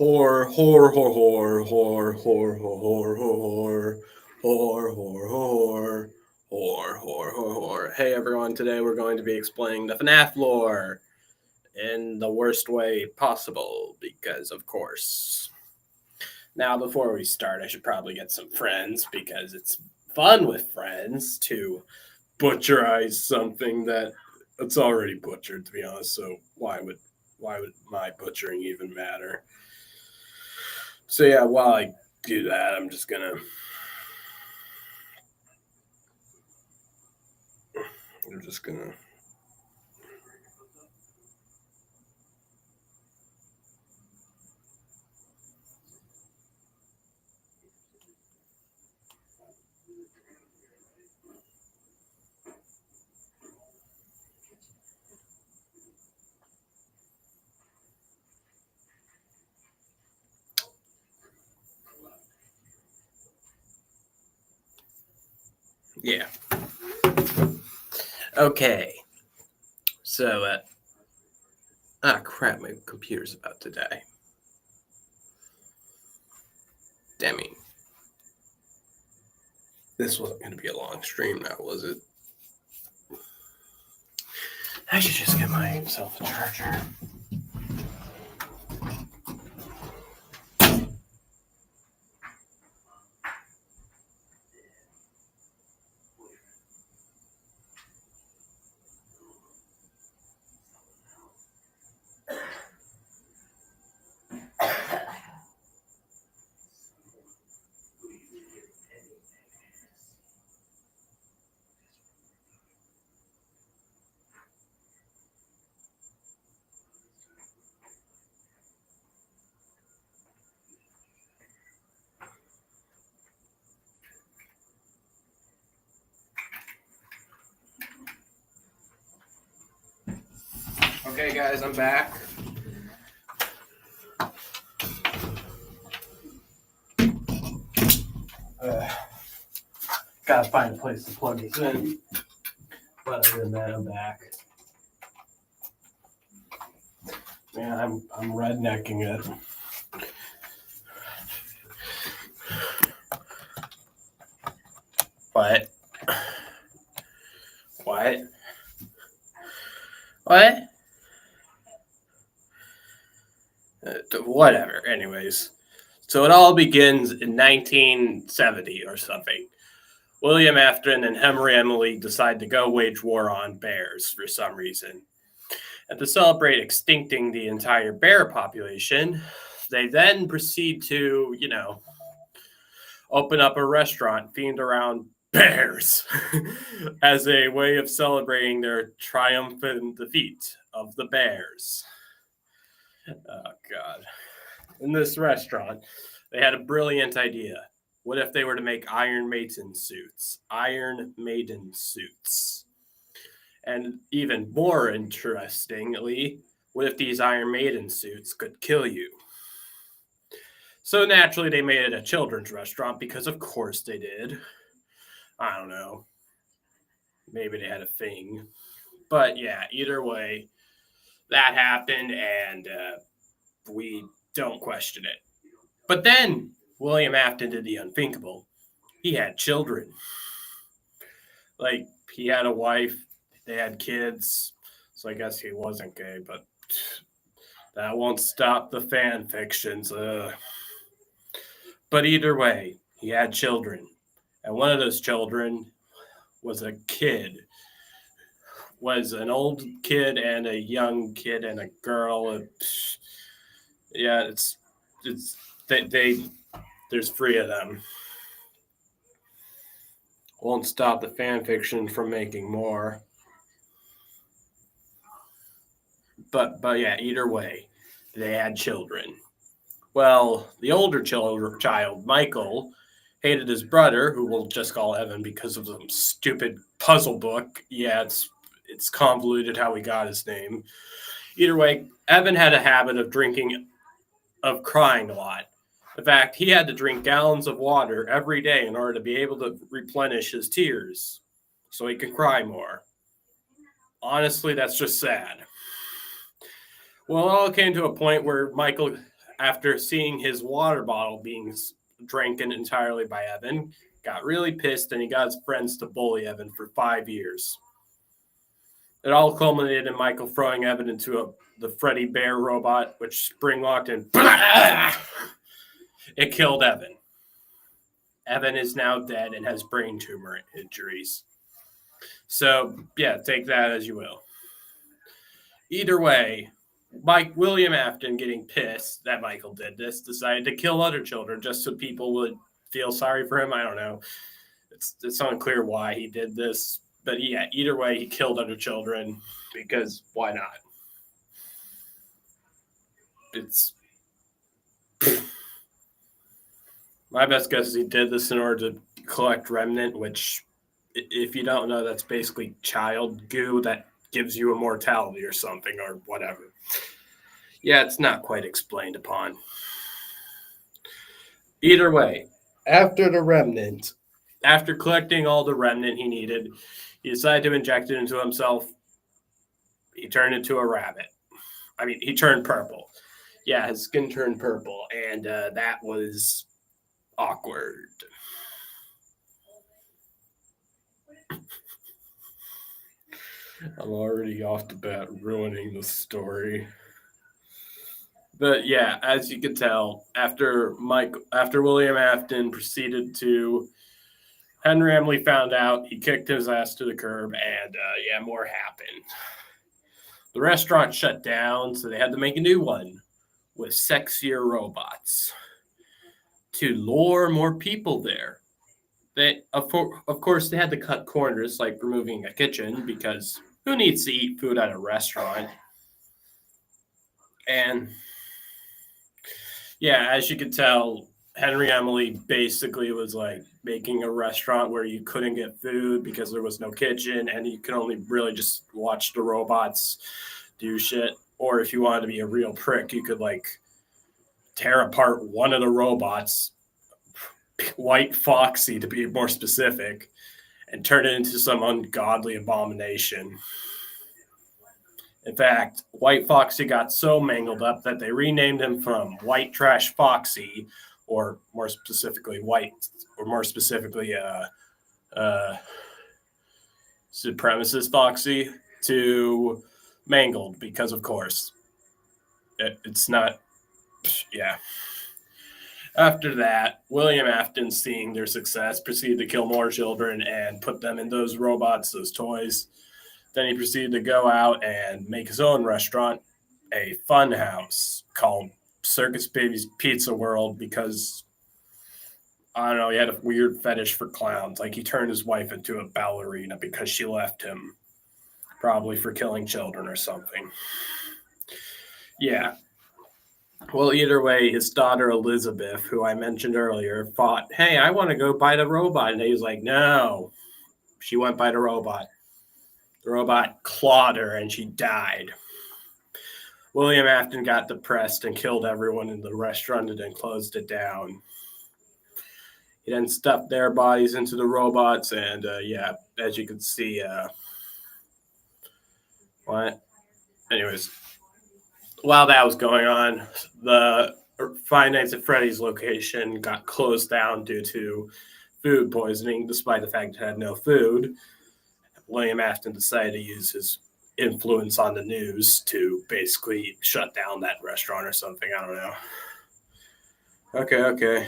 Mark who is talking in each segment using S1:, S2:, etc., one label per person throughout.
S1: Horror, horror, horror, horror, horror, horror, horror, horror, horror, horror, horror, horror. Hey everyone, today we're going to be explaining the FNAF lore in the worst way possible, because of course. Now, before we start, I should probably get some friends, because it's fun with friends to butcherize something that it's already butchered, to be honest, so why would my butchering even matter? So yeah, while I do that, I'm just gonna yeah. Okay. So crap, my computer's about to die. Damn it. This wasn't gonna be a long stream now, was it? I should just get myself a charger. Okay, guys, I'm back. Gotta find a place to plug these in. But other than that, I'm back. Man, I'm rednecking it. What? What? What? Whatever. Anyways, so it all begins in 1970 or something. William Afton and Henry Emily decide to go wage war on bears for some reason. And to celebrate extincting the entire bear population, they then proceed to, open up a restaurant themed around bears as a way of celebrating their triumphant defeat of the bears. Oh, God. In this restaurant, they had a brilliant idea. What if they were to make Iron Maiden suits? Iron Maiden suits. And even more interestingly, what if these Iron Maiden suits could kill you? So naturally, they made it a children's restaurant because, of course, they did. I don't know. Maybe they had a thing. But yeah, either way, that happened, and we don't question it. But then William Afton did the unthinkable. He had children. Like, he had a wife, they had kids, so I guess he wasn't gay, but that won't stop the fan fictions. But either way, he had children. And one of those children was a kid. Was an old kid and a young kid and a girl. Yeah, it's there's three of them. Won't stop the fan fiction from making more. But yeah, either way, they had children. Well, the older child, Michael, hated his brother, who we'll just call Evan because of some stupid puzzle book. Yeah, it's convoluted how he got his name. Either way, Evan had a habit of crying a lot. In fact, he had to drink gallons of water every day in order to be able to replenish his tears so he could cry more. Honestly, that's just sad. Well, it all came to a point where Michael after seeing his water bottle being drinking entirely by Evan, got really pissed, and he got his friends to bully Evan for 5 years. It all culminated in Michael throwing Evan into the Freddy Bear robot, which spring locked and it killed Evan. Evan is now dead and has brain tumor injuries. So, yeah, take that as you will. Either way, William Afton, getting pissed that Michael did this, decided to kill other children just so people would feel sorry for him. I don't know. It's unclear why he did this. But yeah, either way, he killed other children because why not? It's my best guess is he did this in order to collect remnant, which, if you don't know, that's basically child goo that gives you immortality or something or whatever. Yeah, it's not quite explained upon. Either way, after collecting all the remnant he needed, he decided to inject it into himself. He turned into a rabbit. I mean, he turned purple. Yeah, his skin turned purple, and that was awkward. I'm already off the bat ruining the story. But yeah, as you can tell, after William Afton proceeded to, Henry Emily found out, he kicked his ass to the curb, and more happened. The restaurant shut down, so they had to make a new one with sexier robots to lure more people there. They, of course, they had to cut corners, like removing a kitchen, because who needs to eat food at a restaurant? And yeah, as you can tell, Henry Emily basically was like making a restaurant where you couldn't get food because there was no kitchen, and you could only really just watch the robots do shit. Or if you wanted to be a real prick, you could like tear apart one of the robots, White Foxy to be more specific, and turn it into some ungodly abomination. In fact, White Foxy got so mangled up that they renamed him from White Trash Foxy, or more specifically Supremacist Foxy, to Mangled, because of course it's not. Yeah. After that, William Afton, seeing their success, proceeded to kill more children and put them in those robots, those toys. Then he proceeded to go out and make his own restaurant, a fun house called Circus Baby's Pizza World, because, I don't know, he had a weird fetish for clowns. Like, he turned his wife into a ballerina because she left him, probably for killing children or something. Yeah. Well, either way, his daughter Elizabeth, who I mentioned earlier, thought, hey, I want to go buy the robot. And he was like, no. She went by the robot. The robot clawed her and she died. William Afton got depressed and killed everyone in the restaurant and then closed it down. He then stuffed their bodies into the robots, and as you can see, anyways, while that was going on, the Five Nights at Freddy's location got closed down due to food poisoning, despite the fact it had no food. William Afton decided to use his influence on the news to basically shut down that restaurant or something. I don't know. Okay.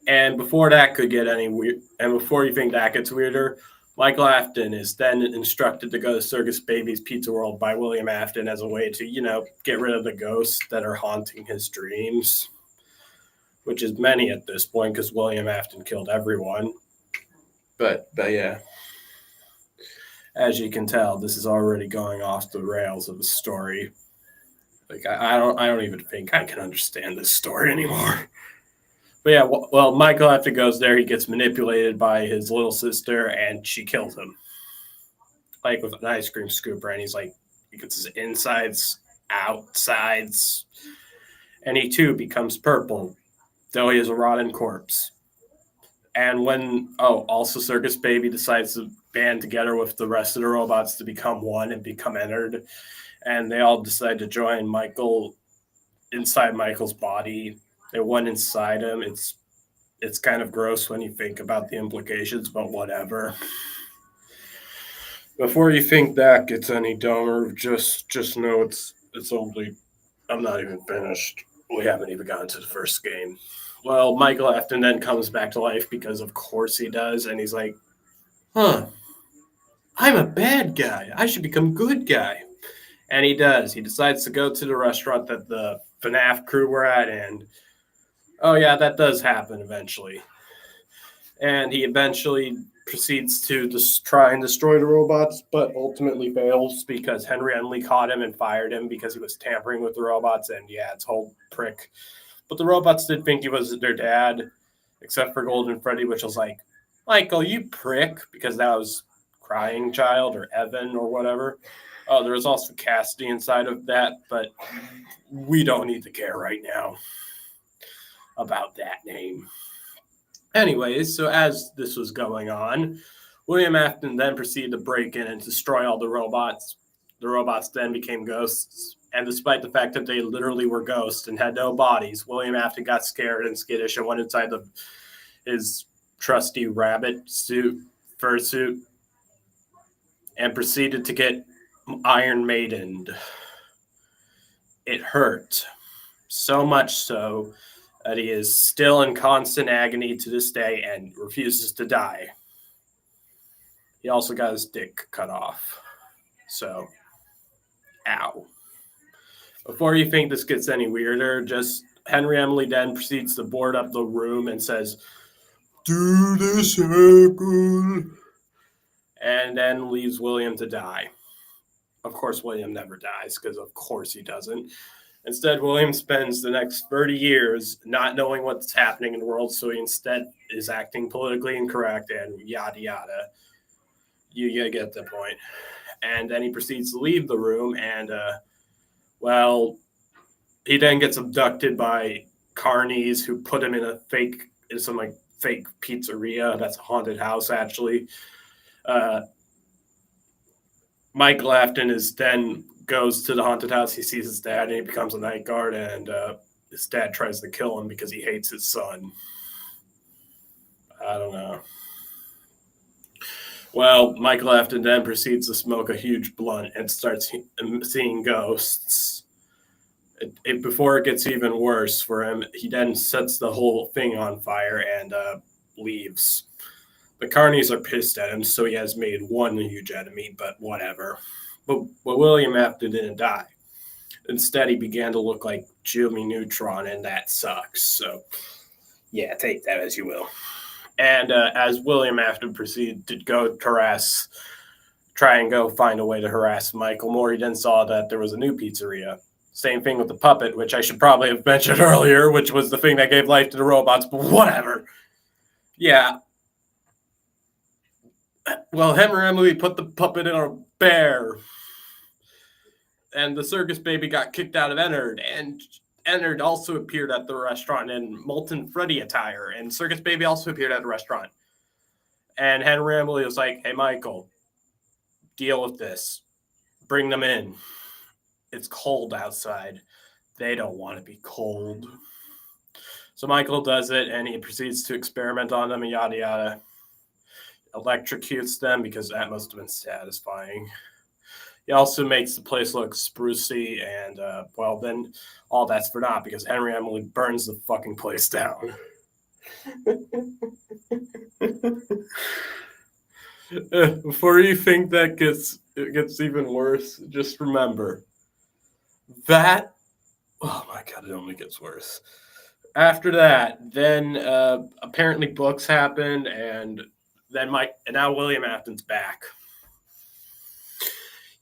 S1: And before that could get any weird, and before you think that gets weirder, Michael Afton is then instructed to go to Circus Baby's Pizza World by William Afton as a way to, get rid of the ghosts that are haunting his dreams, which is many at this point because William Afton killed everyone. But yeah. As you can tell, this is already going off the rails of the story. Like, I don't even think I can understand this story anymore. But yeah, well, Michael after goes there, he gets manipulated by his little sister, and she kills him, like with an ice cream scooper. And he's like, he gets his insides, outsides, and he too becomes purple, though he is a rotten corpse. And when, also Circus Baby decides to band together with the rest of the robots to become one and become entered. And they all decide to join Michael inside Michael's body. It went inside him. It's kind of gross when you think about the implications, but whatever. Before you think that gets any dumber, just know it's only. I'm not even finished. We haven't even gotten to the first game. Well, Michael Afton then comes back to life because of course he does, and he's like, "Huh, I'm a bad guy. I should become good guy." And he does. He decides to go to the restaurant that the FNAF crew were at, and oh yeah, that does happen eventually. And he eventually proceeds to just try and destroy the robots, but ultimately fails because Henry Emily caught him and fired him because he was tampering with the robots. And yeah, it's a whole prick. But the robots did think he was their dad, except for Golden Freddy, which was like, Michael, you prick, because that was Crying Child or Evan or whatever. Oh, there was also Cassidy inside of that, but we don't need to care right now about that name. Anyways, so as this was going on, William Afton then proceeded to break in and destroy all the robots. The robots then became ghosts, and despite the fact that they literally were ghosts and had no bodies, William Afton got scared and skittish and went inside his trusty rabbit fursuit, and proceeded to get Iron Maidened. It hurt, so much so that he is still in constant agony to this day and refuses to die. He also got his dick cut off. So, ow. Before you think this gets any weirder, just Henry Emily then proceeds to board up the room and says, "Do the circle," and then leaves William to die. Of course, William never dies, because of course he doesn't. Instead, William spends the next 30 years not knowing what's happening in the world, so he instead is acting politically incorrect and yada yada. You get the point. And then he proceeds to leave the room, and, he then gets abducted by carnies who put him in some fake pizzeria. That's a haunted house, actually. Michael Afton then goes to the haunted house. He sees his dad, and he becomes a night guard, and his dad tries to kill him because he hates his son. I don't know. Well, Michael Afton then proceeds to smoke a huge blunt and starts seeing ghosts. Before it gets even worse for him, he then sets the whole thing on fire and leaves. The carnies are pissed at him, so he has made one huge enemy, but whatever. But William Afton didn't die. Instead, he began to look like Jimmy Neutron, and that sucks. So, yeah, take that as you will. And as William Afton proceeded to try and go find a way to harass Michael Moore, he then saw that there was a new pizzeria. Same thing with the puppet, which I should probably have mentioned earlier, which was the thing that gave life to the robots, but whatever. Yeah. Well, Henry Emily put the puppet in a bear. And the circus baby got kicked out of Ennard. And Ennard also appeared at the restaurant in Molten Freddy attire. And Circus Baby also appeared at the restaurant. And Henry Emily was like, "Hey, Michael, deal with this. Bring them in. It's cold outside. They don't want to be cold." So Michael does it, and he proceeds to experiment on them and yada yada. Electrocutes them because that must have been satisfying. He also makes the place look sprucey, and, then all that's for naught because Henry Emily burns the fucking place down. Before you think that it gets even worse, just remember that. Oh my god, it only gets worse. After that, then apparently books happened, and now William Afton's back.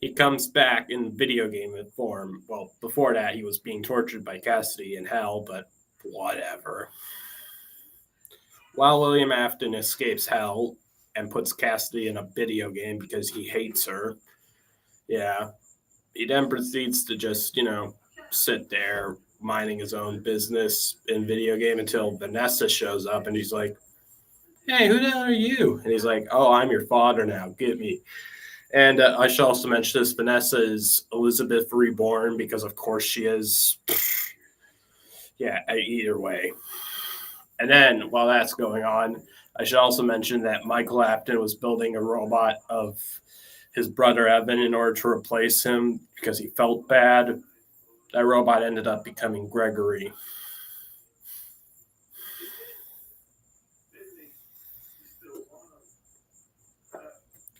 S1: He comes back in video game form. Well, before that, he was being tortured by Cassidy in hell, but whatever. While William Afton escapes hell and puts Cassidy in a video game because he hates her, yeah, he then proceeds to just, sit there minding his own business in video game until Vanessa shows up, and he's like, "Hey, who the hell are you?" And he's like, "Oh, I'm your father now. Get me." And I should also mention this. Vanessa is Elizabeth Reborn because, of course, she is. Yeah, either way. And then while that's going on, I should also mention that Michael Apton was building a robot of his brother Evan in order to replace him because he felt bad. That robot ended up becoming Gregory.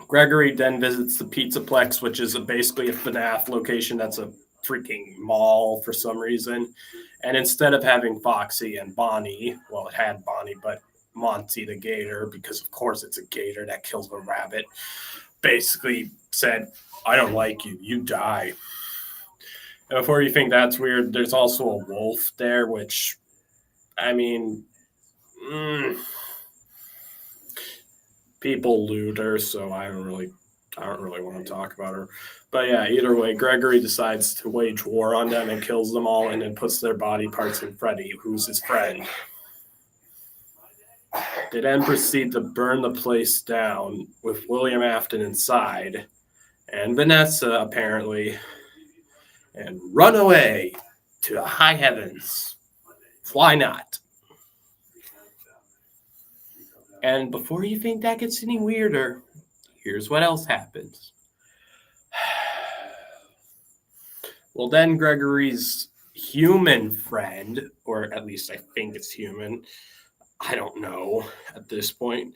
S1: Gregory then visits the Pizzaplex, which is basically a FNAF location that's a freaking mall for some reason. And instead of having Foxy and Bonnie, well, it had Bonnie, but Monty the gator, because of course it's a gator that kills a rabbit, basically said, I don't like you, you die. And before you think that's weird, there's also a wolf there, which, I mean, people loot her, so I don't really want to talk about her. But yeah, either way, Gregory decides to wage war on them and kills them all, and then puts their body parts in Freddy, who's his friend. They then proceed to burn the place down with William Afton inside, and Vanessa apparently, and run away to the high heavens. Why not? And before you think that gets any weirder, here's what else happens. Well, then Gregory's human friend, or at least I think it's human, I don't know at this point,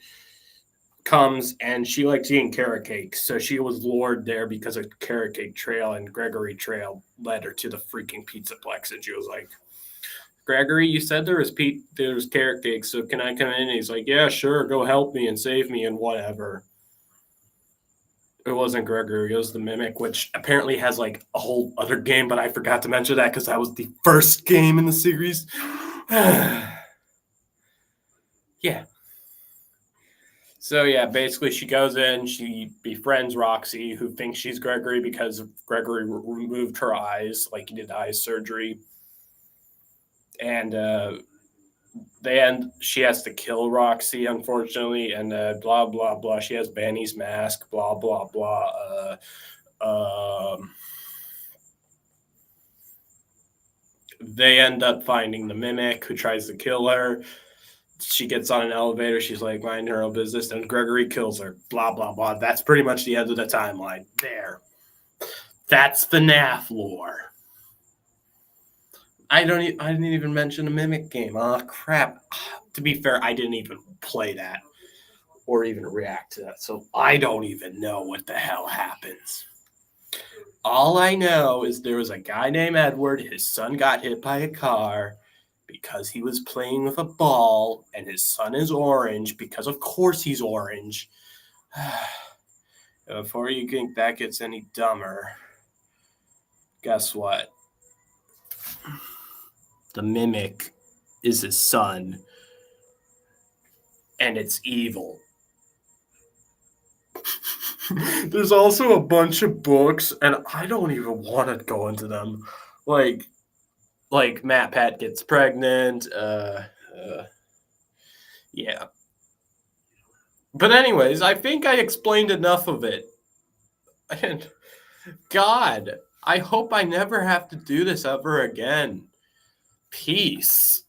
S1: comes and she likes eating carrot cake. So she was lured there because of carrot cake trail, and Gregory trail led her to the freaking Pizzaplex. And she was like, Gregory, you said there was carrot cake, so can I come in? And he's like, yeah, sure, go help me and save me and whatever. It wasn't Gregory, it was the Mimic, which apparently has like a whole other game, but I forgot to mention that because that was the first game in the series. Yeah. So yeah, basically she goes in, she befriends Roxy, who thinks she's Gregory because Gregory removed her eyes, like he did eye surgery. And she has to kill Roxy, unfortunately, and blah blah blah. She has Benny's mask, blah blah blah. They end up finding the Mimic, who tries to kill her. She gets on an elevator. She's like, mind her own business, and Gregory kills her. Blah blah blah. That's pretty much the end of the timeline. There. That's FNAF lore. I didn't even mention a Mimic game. Oh crap. To be fair, I didn't even play that or even react to that, so I don't even know what the hell happens. All I know is there was a guy named Edward. His son got hit by a car because he was playing with a ball, and his son is orange because, of course, he's orange. Before you think that gets any dumber, guess what? The Mimic is his son, and it's evil. There's also a bunch of books, and I don't even want to go into them. Like Matt Pat gets pregnant. Yeah. But anyways, I think I explained enough of it. And God, I hope I never have to do this ever again. Peace.